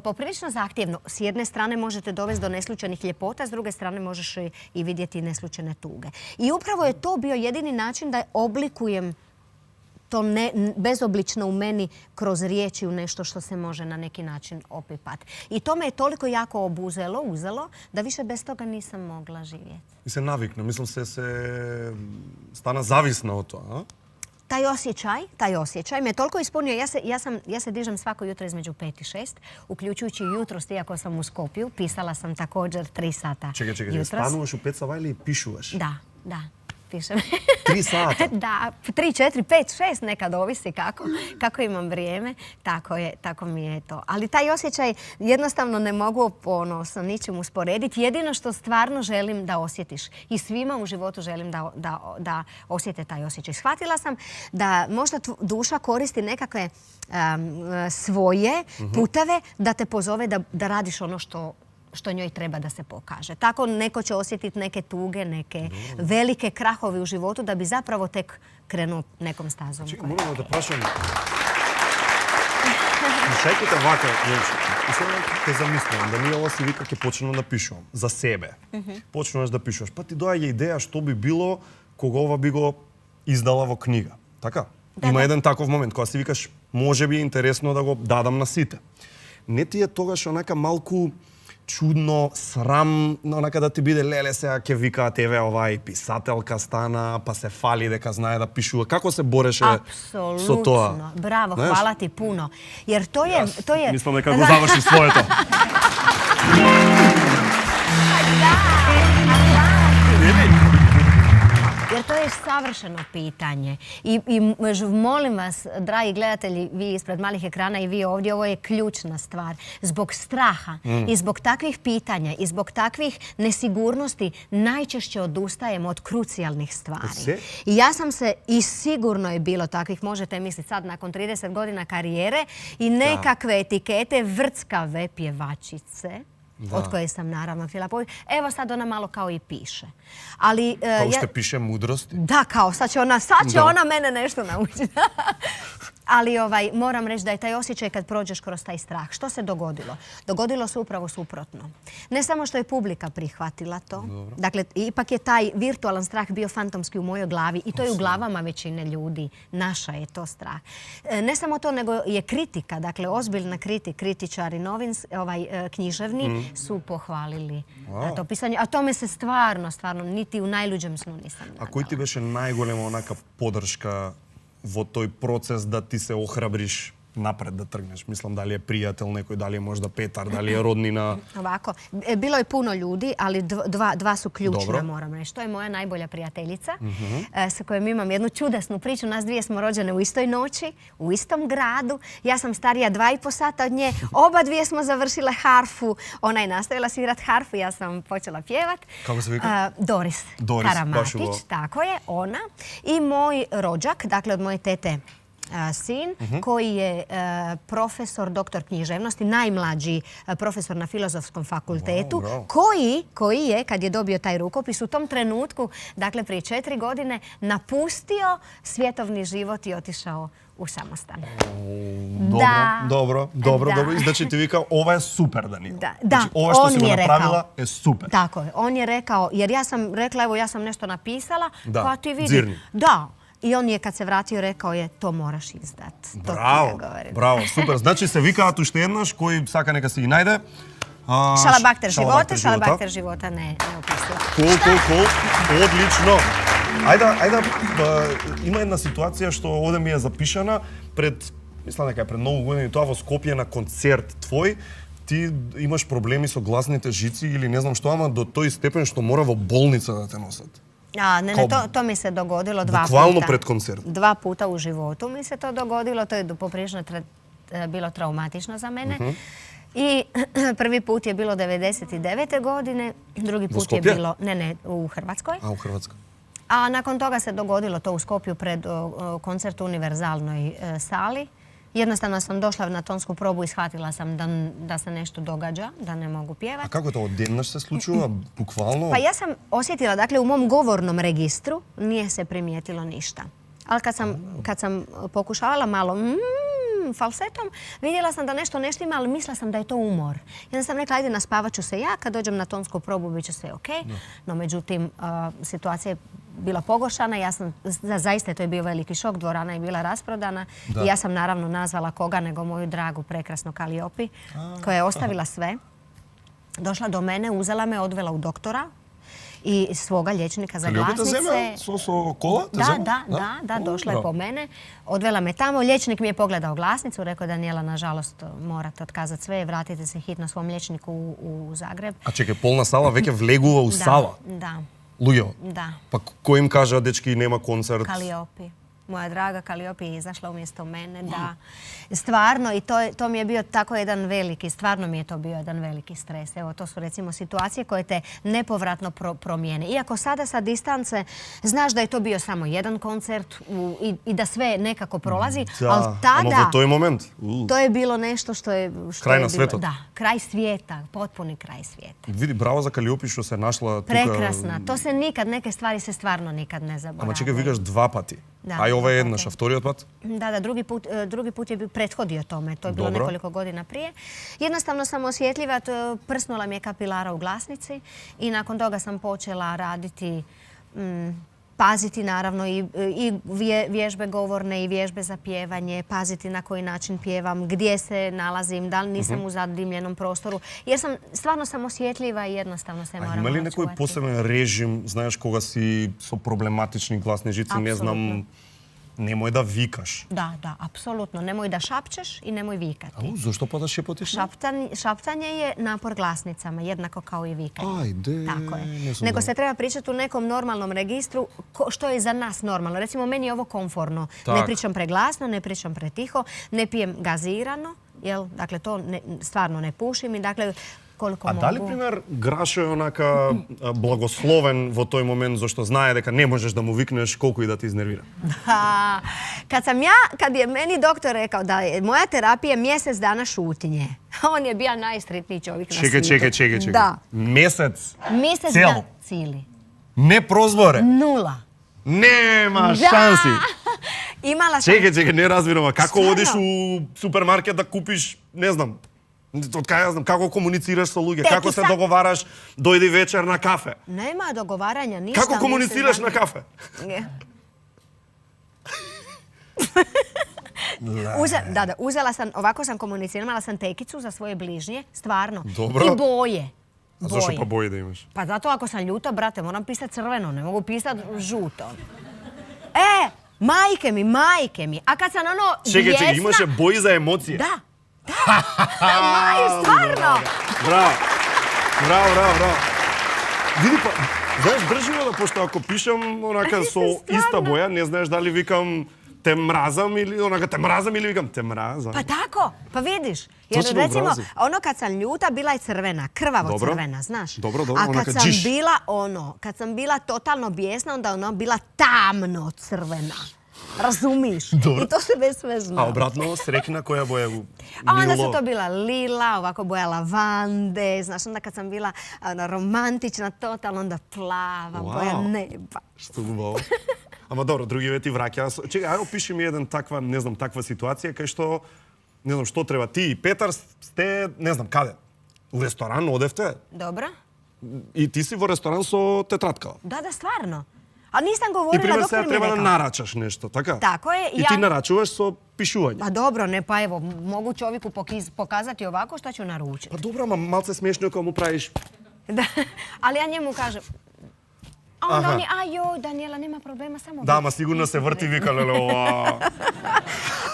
poprilično zahtjevno. S jedne strane možete dovesti do neslučajnih ljepota, s druge strane možeš i vidjeti neslučajne tuge. I upravo je to bio jedini način da oblikujem to bezoblično u meni kroz riječi u nešto što se može na neki način opipati. I to me je toliko jako uzelo, da više bez toga nisam mogla živjeti. I se navikna, mislim se stana zavisna od toga, a? Taj osjećaj me toliko ispunio. Ja se dižem svako jutro između 5 i 6, uključujući jutros, iako sam u Skopju. Pisala sam također 3 sata jutros. Čekaj, stanuvaš u 5 sava ili pišuvaš? Da. Pišem. 3 sata? Da, 3, 4, 5, 6, nekad ovisi kako imam vrijeme. Tako mi je to. Ali taj osjećaj jednostavno ne mogu sa ničim usporediti. Jedino što stvarno želim da osjetiš i svima u životu želim da osjete taj osjećaj. Shvatila sam da možda duša koristi nekakve svoje puteve da te pozove da radiš ono što njoj treba da se pokaže. Tako neko će osjetiti neke tuge, neke velike krahove u životu da bi zapravo tek krenuo nekom stazom. Čekaj, moram da prašam. Слушајќите вака, и сега те замислувам, да ние ова си вика ќе почнам да пишувам за себе. Почнуваш да пишуваш, па ти доаѓа идеја што би било кога ова би го издала во книга. Така? Има еден таков момент кога си викаш може би е интересно да го дадам на сите. Не ти е тогаш онака малку чудно, срам, онака да ти биде леле сега ќе викаат еве овај писателка стана, па се фали дека знае да пишува. Како се бореше со тоа? Apsolutno. Bravo, hvala ti puno. Jer to je... Мислам дека го заврши своето. Jer to je savršeno pitanje. I molim vas, dragi gledatelji, vi ispred malih ekrana i vi ovdje, ovo je ključna stvar. Zbog straha i zbog takvih pitanja i zbog takvih nesigurnosti najčešće odustajemo od krucijalnih stvari. I ja sam se, i sigurno je bilo takvih, možete misliti sad nakon 30 godina karijere i nekakve etikete vrckave pjevačice, od koje sam naravno htjela povijeti. Evo sad ona malo kao i piše. Ali, kao što piše mudrosti? Da, kao sad će ona mene nešto naučiti. Ali moram reći da je taj osjećaj kad prođeš kroz taj strah. Što se dogodilo? Dogodilo se upravo suprotno. Ne samo što je publika prihvatila to. Dakle, ipak je taj virtualan strah bio fantomski u mojoj glavi i to je u glavama većine ljudi. Naša je to strah. Ne samo to, nego je kritika. Dakle, ozbiljna kritičari književni su pohvalili to pisanje. A tome se stvarno, niti u najluđem snu nisam nadala. A koji ti беше najголема онака подршка во тој процес да ти се охрабриш napred da trgneš? Mislim, da li je prijatelj nekoj, da li je možda Petar, da li je rodnina? Ovako, bilo je puno ljudi, ali dva su ključna, moram reći. To je moja najbolja prijateljica, sa kojom imam jednu čudesnu priču. Nas dvije smo rođene u istoj noći, u istom gradu. Ja sam starija 2,5 sata od nje. Oba dvije smo završile harfu. Ona je nastavila svirat harfu, ja sam počela pjevat. Kako se vika? Doris Karamatić, tako je, ona. I moj rođak, dakle od moje tete sin, koji je profesor, doktor književnosti, najmlađi profesor na Filozofskom fakultetu, koji je, kad je dobio taj rukopis, u tom trenutku, dakle prije 4 godine, napustio svjetovni život i otišao u samostan. Dobro. Znači ti vika, ovo je super, Danijela. Da, ovo što si mu napravila je super. Tako je, on je rekao, jer ja sam rekla, evo ja sam nešto napisala, pa ti vidi. Zirni. Da. I on je kad se vratio rekao je, to moraš izdat. Bravo, super. Znači se vikaat уште еднаш, кој сака нека си ги најде. Šalabakter života ne opisuje. Cool. Одлично. Ајде, има една ситуација што овде ми е запишана мислам дека е пред многу години тоа во Скопје на концерт твој. Ти имаш проблеми со гласните жици или не знам што, ама до тој степен што мора во болница да те носат. To mi se dogodilo 2 puta. Bukvalno pred koncert. 2 puta u životu mi se to dogodilo. To je poprilično bilo traumatično za mene. I prvi put je bilo 99. godine, drugi put je bilo u Hrvatskoj. U Hrvatskoj. A nakon toga se dogodilo to u Skopju pred koncert u Univerzalnoj sali. Jednostavno sam došla na tonsku probu i shvatila sam da se nešto događa, da ne mogu pjevati. A kako to odjednaš se slučilo, bukvalno? Pa ja sam osjetila, dakle u mom govornom registru nije se primijetilo ništa. Ali kad sam pokušavala malo falsetom, vidjela sam da nešto ne štima, ali mislila sam da je to umor. I onda sam rekla, ajde naspavat ću se ja, kad dođem na tonsku probu bit će sve ok. No međutim, situacija je bila pogoršana. Zaista to je bio veliki šok, dvorana je bila rasprodana. I ja sam naravno nazvala koga nego moju dragu, prekrasnu Kaliopi, koja je ostavila sve. Došla do mene, uzela me, odvela u doktora i svoga liječnika za glasnice. Da, došla je po mene, odvela me tamo. Liječnik mi je pogledao glasnicu, rekao, Danijela, nažalost, morate otkazati sve, vratite se hitno svom liječniku u Zagreb. A čekaj, polna sala već влегува u sala? Da. Луѓе? Da. Pa ko im kaže, dečki, nema koncert? Kaliopi. Moja draga Kaliopi je izašla umjesto mene, da. Stvarno, i to mi je bio tako jedan veliki, stvarno mi je to bio jedan veliki stres. Evo, to su recimo situacije koje te nepovratno promijene. Iako sada sa distance znaš da je to bio samo jedan koncert i da sve nekako prolazi, ali tada... To je moment. To je bilo nešto što je... Kraj na svetu. Da, kraj svijeta, potpuni kraj svijeta. Vidi, bravo za Kaliopi što se našla tuka... Prekrasna. To se nikad, neke stvari se stvarno nikad ne zaboravljaju. Ама čekaj, vigaš 2 pati. A i ovo je jednaš, a vtoriот pat? Da, drugi put je prethodio tome. To je bilo nekoliko godina prije. Jednostavno sam osjetljiva, prsnula mi je kapilara u glasnici i nakon toga sam počela raditi, paziti naravno i vježbe govorne i vježbe za pjevanje, paziti na koji način pjevam, gdje se nalazim, da li nisam u zadimljenom prostoru. Jer stvarno sam osjetljiva i jednostavno se moram očuvati. Ima li nekoj poseben režim, znaš, koga si so problematični glasni žici, ne znam, nemoj da vikaš? Da, apsolutno. Nemoj da šapčeš i nemoj vikati. Zašto pa da šepotiš? Šaptanje je napor glasnicama, jednako kao i vikanje. Ajde. Tako je. Nego se treba pričati u nekom normalnom registru što je za nas normalno. Recimo, meni je ovo komforno. Ne pričam preglasno, ne pričam pretiho, ne pijem gazirano, dakle to stvarno ne pušim i dakle koliko mogu. A дали, пример, Грашо е онака благословен во тој момент, зашто знае дека не можеш да му викнеш колку и да те изнервира? Da. Kad je meni doktor rekao da je moja terapija mjesec dana šutnje, on je bio najsretniji čovjek na svijetu. Čekaj. Da. Mjesec dana cili. Ne prozbore? 0. Nема šansi. Imala sam... Čekaj, ne razbiramo. Kako odeš u supermarket da kupiš, ne znam, od kaj ja znam, kako komuniciraš sa ljuge, kako se dogovaraš, dojdi večer na kafe. Nema dogovaranja, ništa. Kako komuniciraš na kafe? Uzela sam, ovako sam komunicirala, imala sam tekicu za svoje bližnje, stvarno. Dobro. I boje. A zašto pa boje da imaš? Pa zato ako sam ljuta, brate, moram pisati crveno, ne mogu pisati žuto. Majke mi. A kad sam ono Čekaj, imаше бои за емоција. Da. Maju, stvarno. Браво. Види па, знаеш, држиме да, пошто ако пишам онака со иста боја, не знаеш дали викам те мразам или онака те мразам или викам те мразам. Pa tako, pa vidiš. Jer Točno recimo, obrazi. ono kad sam ljuta, bila je crvena, krvavo Dobro. crvena, znaš. Dobro, A onaka kad sam džiš. bila kad sam bila totalno bijesna, onda ona bila crvena. Razumiš? Dobro. I to se već sve zna. А обратно, среќна која боја го A onda мило? su to bila lila, ovako boja lavande, znaš, onda kad sam bila romantična, totalno, onda plava, boja neba. Што убаво. Ама добро, други вети враќа. Чекај, ај опиши ми еден таква, не знам, таква ситуација кај што, не знам, што треба. Ти и Петар сте, не знам, каде? У ресторан одевте? Dobro? И ти си во ресторан со тетраткава. Da, stvarno. A nisam И govorila пример dok сега mi треба да rekao. нарачаш нешто, така? Tako je. И ти нарачуваш со пишување. Pa dobro, ne, pa evo, mogu čovjeku pokazati ovako što ću naručiti. Па добро, ама малце смешно кога му правиш. Da, ali ja njemu kažem, a onda Аха. on je, joj, Daniela, nema problema, samo... Да, ама сигурно се врти вика, леле, ова.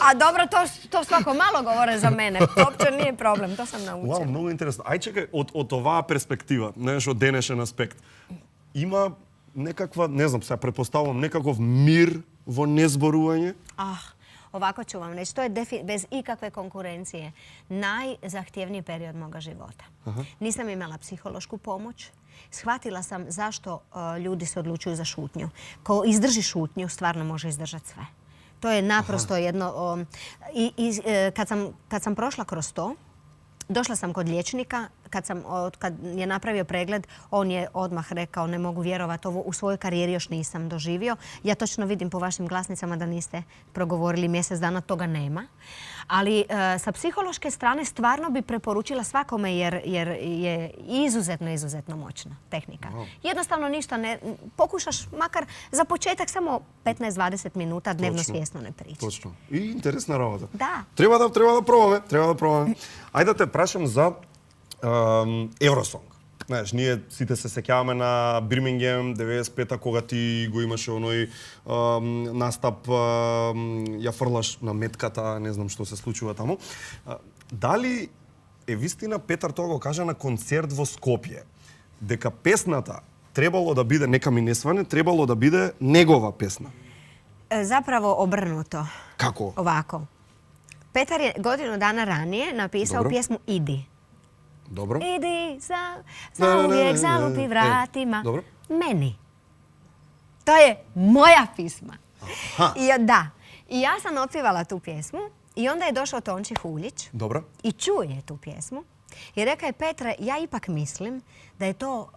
A dobro, to svako malo govore za mene, to uopće nije problem, to sam naučila. Вау, многу интересно. Ај чекај, од оваа перспектива, знаеш, од денешен аспект, има некаква, не знам, сега претпоставувам, некаков мир во незборување? Ovako ću vam reći, to je bez ikakve konkurencije najzahtjevniji period moga života. Nisam imala psihološku pomoć. Shvatila sam zašto ljudi se odlučuju za šutnju. Ko izdrži šutnju, stvarno može izdržati sve. To je naprosto jedno... Kad sam prošla kroz to, došla sam kod liječnika, kad je napravio pregled, on je odmah rekao, ne mogu vjerovati, ovo u svojoj karijeri još nisam doživio. Ja točno vidim po vašim glasnicama da niste progovorili mjesec dana, toga nema. Ali sa psihološke strane stvarno bi preporučila svakome jer je izuzetno moćna tehnika. Jednostavno ništa ne... Pokušaš makar za početak samo 15-20 minuta dnevno svjesno ne pričati. Точно. И интересна работа. Да. Треба да пробаме. Ајде да те прашам за Евросонг. Знаеш, ние сите се сеќаваме на Бирмингем 95-та кога ти го имаше оној настап, ја фрлаш на метката, не знам што се случува таму. Дали е вистина Петар тоа го кажа на концерт во Скопје, дека песната требало да биде, нека ми не сване, требало да биде негова песна? Zapravo obrnuto. Како? Ovako. Petar je godinu dana ranije napisao pjesmu Idi. Dobro. Idi za uvijek zalupi vratima. Dobro. Meni. To je moja pisma. Aha. I ja sam otpjevala tu pjesmu i onda je došao Tonči Huljić Dobro. i čuje tu pjesmu i rekao je, Petre, ja ipak mislim da je to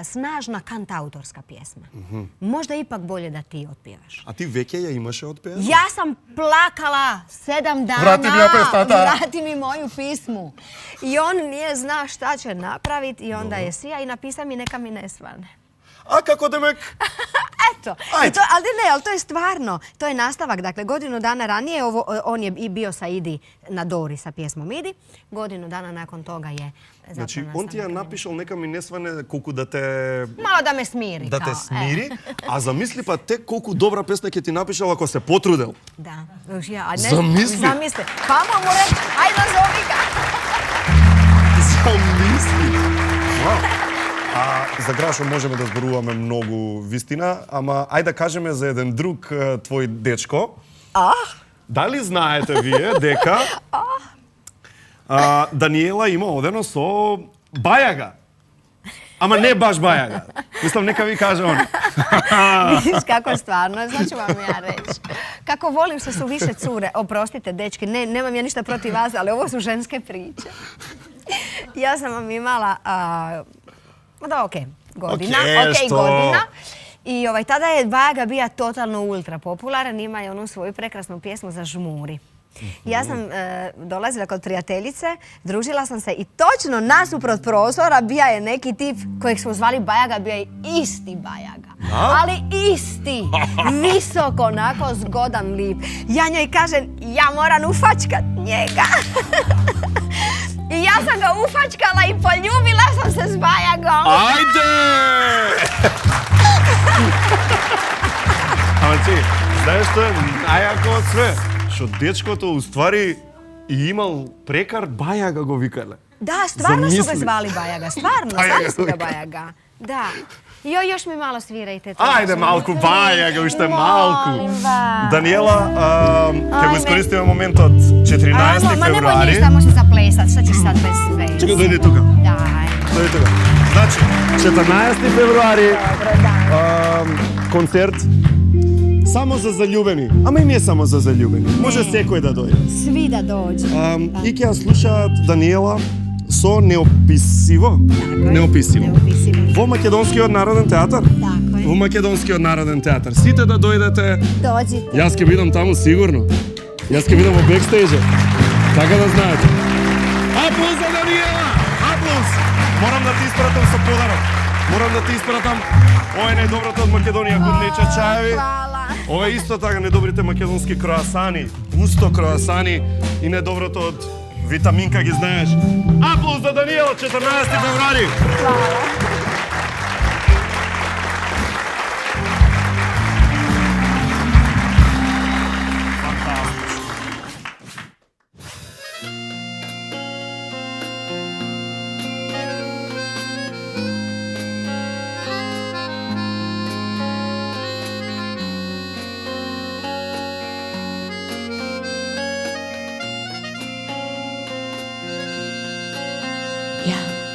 snažna kantautorska pjesma. Možda ipak bolje da ti otpjevaš. А ти веќе ја имаше отпеано? Ja sam plakala 7 dana. Vrati mi opet tata. Vrati mi moju pismu. I on nije znao šta će napraviti i onda je sija i napisao mi neka mi ne svane. A kako demek? Eto. Ali to je stvarno. To je nastavak. Dakle, godinu dana ranije on je i bio sa Idi na Dori sa pjesmom Idi. Godinu dana nakon toga je Значи, он ти ја напишал нека ми не сване колку да те... Malo da me smiri. Да те смири, а замисли па те колку добра песна ќе ти напишал ако се потрудел. Da. Zamisli. Kamo mu reći, ajde nazovi ga. Замисли. За Грашо можеме да зборуваме многу вистина, ама ајде да кажеме за еден друг твој дечко. Дали знаете вие дека Даниела има одено со Бајага? Ама не баш Бајага. Мислам, нека ви каже он. Vidiš kako stvarno, znači vam ja reći. Kako volim što su više cure. Oprostite, dečki, nemam ja ništa protiv vas, ali ovo su ženske priče. Ja sam vam imala, godina. I tada je Bajaga bija totalno ultra popularan, ima je onu svoju prekrasnu pjesmu za žmuri. Ja sam dolazila kod prijateljice, družila sam se i točno nasuprot prozora bija je neki tip kojeg smo zvali Bajaga, bio je isti Bajaga. Ali isti, visoko, onako zgodan, lip. Ja njoj kažem, ja moram ufačkat njega. I ja sam ga ufačkala i poljubila sam se s Bajagom. Ajde! Ама ти, Знаеш што е најако од све? Што дечкото уствари и имал прекар Бајага го викале. Da, stvarno su ga Zamisli. zvali Bajaga, stvarno, Bajaga zvali su ga ga Bajaga. Da. Još mi malo svirajte. to. Ајде малку Бајага, уште малку. Molim vas. Даниела, ќе го Ајме. искористиме моментот 14 Ma nemoj февруари. ništa, može zaplesat, šta ćeš sad bez veze? Чекај, дојди тука. Daj. Дојди тука. Значи, 14 февруари, концерт само за заљубени. Ама и не само за заљубени. Може секој да дојде. Svi da dođu. И ќе ја слушаат Даниела со неописиво. Неописиво. Во Македонскиот народен театар. Tako je. Во Македонскиот народен театар. Сите да дојдете. Dođite. Јас ќе бидам таму сигурно. Јас ќе бидам во бекстејџа. Така да знаете. Аплауз за Даниела! Аплауз! Морам да ти испратам со подарок. Морам да ти испратам. Ова е најдоброто од Македонија, гуднеча чаеви. Ова е исто така најдобрите македонски круасани, густо круасани и најдоброто од витаминка ги знаеш. Аплауз за Даниела, 14 февруари.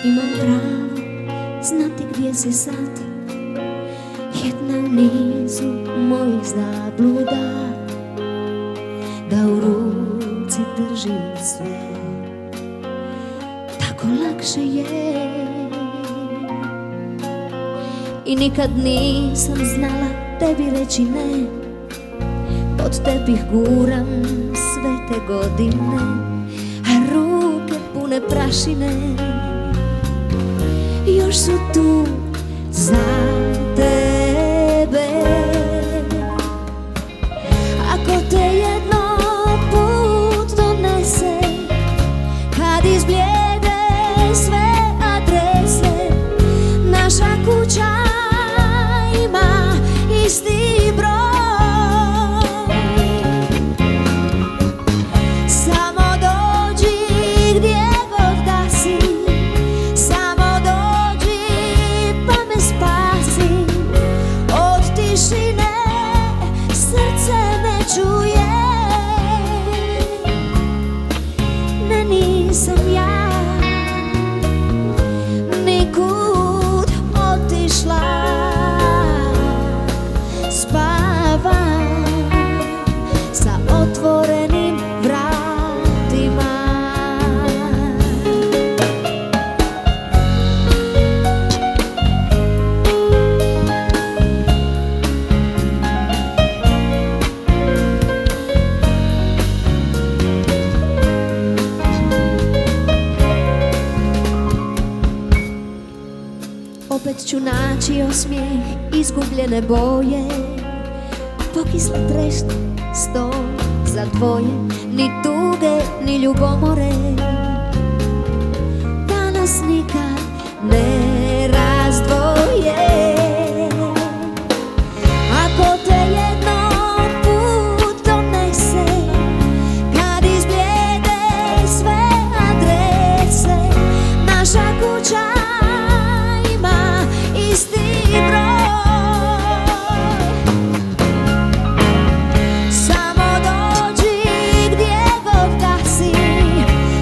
Imam pravo znati gdje si sad, jedna u nizu mojih zabluda, da u ruci držim sve, tako lakše je. I nikad nisam znala tebi reći ne, pod tepih guram sve te godine, a ruke pune prašine još su tu za tebe. Ako te jedno put donese, kad izbljede sve adrese, naša kuća ima isti broj. Samo dođi gdje god da si, nisam ja nikud otišla, spavam sa otvorenim vratima. Opet ću naći osmijeh izgubljene boje, pokisle trešnje, sto za dvoje, ni tuge, ni ljubomore, da nas nikad ne razdvoje. Ako te jedno put donese, kad izbljede sve adrese, naša kuća isti broj. Samo dođi gdje god da si,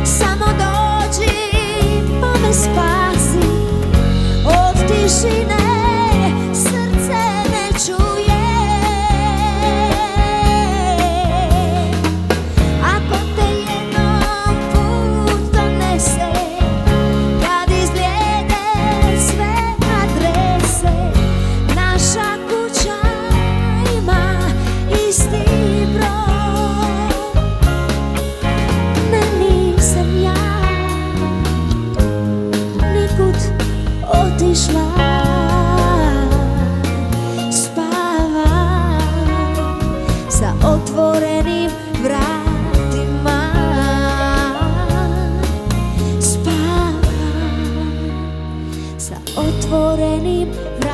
samo dođi pa me spasi od tišine, srce ne čuje. Ako te jednom put donese, kad izbljede sve adrese, naša kuća ima isti broj. Ne, nisam ja nikud otišla, spavam sa otvorenim vratima, spavam sa otvorenim vratima.